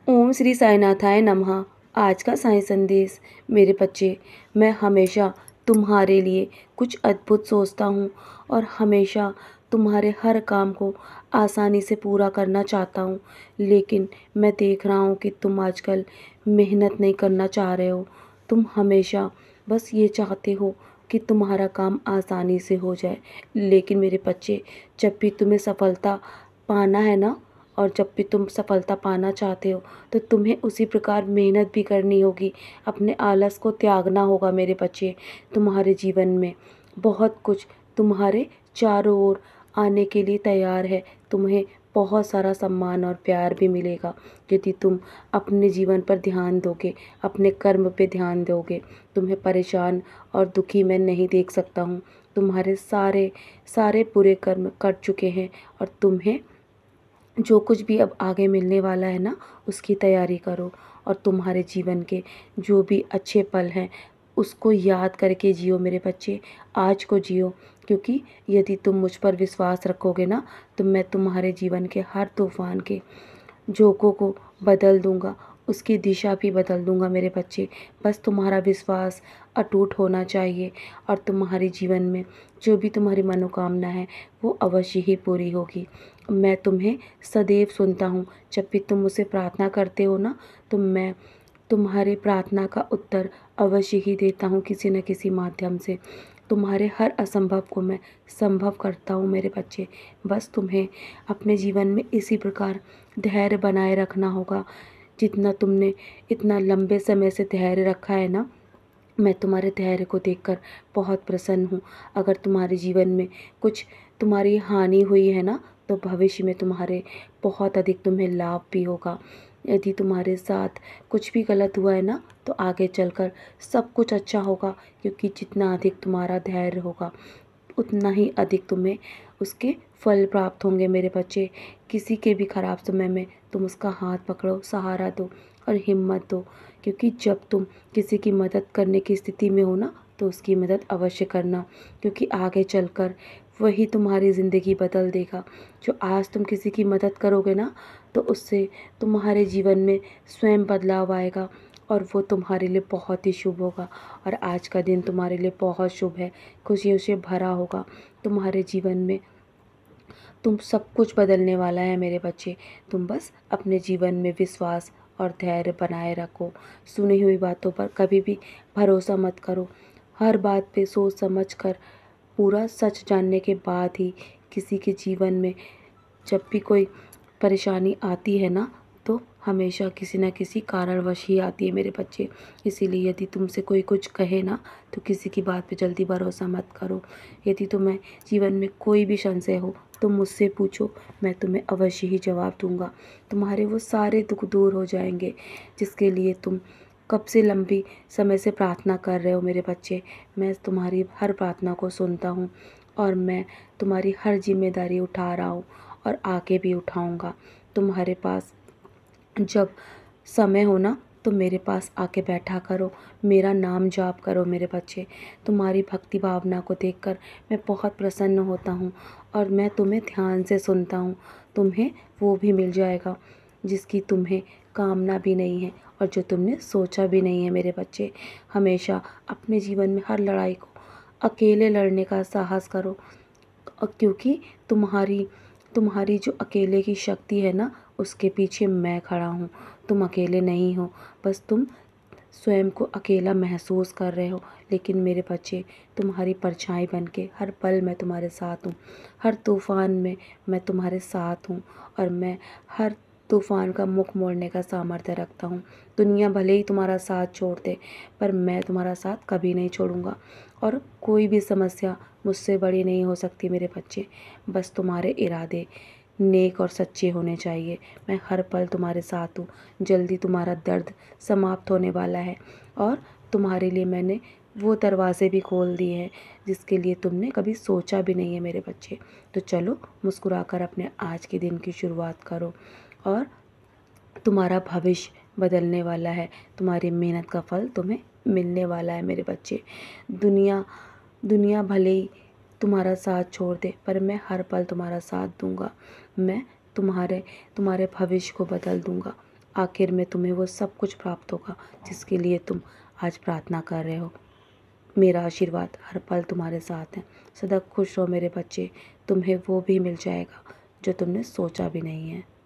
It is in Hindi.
ओम श्री साईनाथाय नमः। आज का साईं संदेश। मेरे बच्चे, मैं हमेशा तुम्हारे लिए कुछ अद्भुत सोचता हूँ और हमेशा तुम्हारे हर काम को आसानी से पूरा करना चाहता हूँ। लेकिन मैं देख रहा हूँ कि तुम आजकल मेहनत नहीं करना चाह रहे हो। तुम हमेशा बस ये चाहते हो कि तुम्हारा काम आसानी से हो जाए। लेकिन मेरे बच्चे, जब भी तुम्हें सफलता पाना है ना, और जब भी तुम सफलता पाना चाहते हो तो तुम्हें उसी प्रकार मेहनत भी करनी होगी। अपने आलस को त्यागना होगा मेरे बच्चे। तुम्हारे जीवन में बहुत कुछ तुम्हारे चारों ओर आने के लिए तैयार है। तुम्हें बहुत सारा सम्मान और प्यार भी मिलेगा यदि तुम अपने जीवन पर ध्यान दोगे, अपने कर्म पे ध्यान दोगे। तुम्हें परेशान और दुखी मैं नहीं देख सकता हूँ। तुम्हारे सारे सारे बुरे कर्म कट चुके हैं और तुम्हें जो कुछ भी अब आगे मिलने वाला है ना, उसकी तैयारी करो। और तुम्हारे जीवन के जो भी अच्छे पल हैं उसको याद करके जियो मेरे बच्चे। आज को जियो, क्योंकि यदि तुम मुझ पर विश्वास रखोगे ना, तो मैं तुम्हारे जीवन के हर तूफान के झोंकों को बदल दूंगा, उसकी दिशा भी बदल दूंगा मेरे बच्चे। बस तुम्हारा विश्वास अटूट होना चाहिए और तुम्हारे जीवन में जो भी तुम्हारी मनोकामना है वो अवश्य ही पूरी होगी। मैं तुम्हें सदैव सुनता हूँ। जब भी तुम मुझसे प्रार्थना करते हो ना, तो मैं तुम्हारी प्रार्थना का उत्तर अवश्य ही देता हूँ किसी न किसी माध्यम से। तुम्हारे हर असंभव को मैं संभव करता हूँ मेरे बच्चे। बस तुम्हें अपने जीवन में इसी प्रकार धैर्य बनाए रखना होगा। जितना तुमने इतना लंबे समय से धैर्य रखा है ना, मैं तुम्हारे धैर्य को देखकर बहुत प्रसन्न हूँ। अगर तुम्हारे जीवन में कुछ तुम्हारी हानि हुई है ना, तो भविष्य में तुम्हारे बहुत अधिक तुम्हें लाभ भी होगा। यदि तुम्हारे साथ कुछ भी गलत हुआ है ना, तो आगे चलकर सब कुछ अच्छा होगा, क्योंकि जितना अधिक तुम्हारा धैर्य होगा उतना ही अधिक तुम्हें उसके फल प्राप्त होंगे मेरे बच्चे। किसी के भी खराब समय में तुम उसका हाथ पकड़ो, सहारा दो और हिम्मत दो, क्योंकि जब तुम किसी की मदद करने की स्थिति में हो ना, तो उसकी मदद अवश्य करना, क्योंकि आगे चलकर वही तुम्हारी ज़िंदगी बदल देगा। जो आज तुम किसी की मदद करोगे ना, तो उससे तुम्हारे जीवन में स्वयं बदलाव आएगा और वो तुम्हारे लिए बहुत ही शुभ होगा। और आज का दिन तुम्हारे लिए बहुत शुभ है, खुशियों से भरा होगा तुम्हारे जीवन में। तुम सब कुछ बदलने वाला है मेरे बच्चे। तुम बस अपने जीवन में विश्वास और धैर्य बनाए रखो। सुनी हुई बातों पर कभी भी भरोसा मत करो। हर बात पे सोच समझ कर, पूरा सच जानने के बाद ही किसी के जीवन में जब भी कोई परेशानी आती है ना, तो हमेशा किसी न किसी कारणवश ही आती है मेरे बच्चे। इसीलिए यदि तुमसे कोई कुछ कहे ना, तो किसी की बात पे जल्दी भरोसा मत करो। यदि तुम्हें जीवन में कोई भी संशय हो तो मुझसे पूछो, मैं तुम्हें अवश्य ही जवाब दूंगा। तुम्हारे वो सारे दुख दूर हो जाएंगे जिसके लिए तुम कब से लंबी समय से प्रार्थना कर रहे हो मेरे बच्चे। मैं तुम्हारी हर प्रार्थना को सुनता हूँ और मैं तुम्हारी हर जिम्मेदारी उठा रहा हूँ और आगे भी उठाऊँगा। तुम्हारे पास जब समय हो ना, तो मेरे पास आके बैठा करो, मेरा नाम जाप करो मेरे बच्चे। तुम्हारी भक्ति भावना को देखकर मैं बहुत प्रसन्न होता हूँ और मैं तुम्हें ध्यान से सुनता हूँ। तुम्हें वो भी मिल जाएगा जिसकी तुम्हें कामना भी नहीं है और जो तुमने सोचा भी नहीं है मेरे बच्चे। हमेशा अपने जीवन में हर लड़ाई को अकेले लड़ने का साहस करो, क्योंकि तुम्हारी तुम्हारी जो अकेले की शक्ति है ना, उसके पीछे मैं खड़ा हूँ। तुम अकेले नहीं हो। बस तुम स्वयं को अकेला महसूस कर रहे हो, लेकिन मेरे बच्चे, तुम्हारी परछाई बन के हर पल मैं तुम्हारे साथ हूँ। हर तूफ़ान में मैं तुम्हारे साथ हूँ और मैं हर तूफ़ान का मुख मोड़ने का सामर्थ्य रखता हूँ। दुनिया भले ही तुम्हारा साथ छोड़ दे, पर मैं तुम्हारा साथ कभी नहीं छोड़ूंगा और कोई भी समस्या मुझसे बड़ी नहीं हो सकती मेरे बच्चे। बस तुम्हारे इरादे नेक और सच्चे होने चाहिए। मैं हर पल तुम्हारे साथ हूँ। जल्दी तुम्हारा दर्द समाप्त होने वाला है और तुम्हारे लिए मैंने वो दरवाज़े भी खोल दिए हैं जिसके लिए तुमने कभी सोचा भी नहीं है मेरे बच्चे। तो चलो, मुस्कुराकर अपने आज के दिन की शुरुआत करो और तुम्हारा भविष्य बदलने वाला है। तुम्हारी मेहनत का फल तुम्हें मिलने वाला है मेरे बच्चे। दुनिया दुनिया भले ही तुम्हारा साथ छोड़ दे, पर मैं हर पल तुम्हारा साथ दूंगा। मैं तुम्हारे तुम्हारे भविष्य को बदल दूंगा। आखिर में तुम्हें वो सब कुछ प्राप्त होगा जिसके लिए तुम आज प्रार्थना कर रहे हो। मेरा आशीर्वाद हर पल तुम्हारे साथ है। सदा खुश रहो मेरे बच्चे, तुम्हें वो भी मिल जाएगा जो तुमने सोचा भी नहीं है।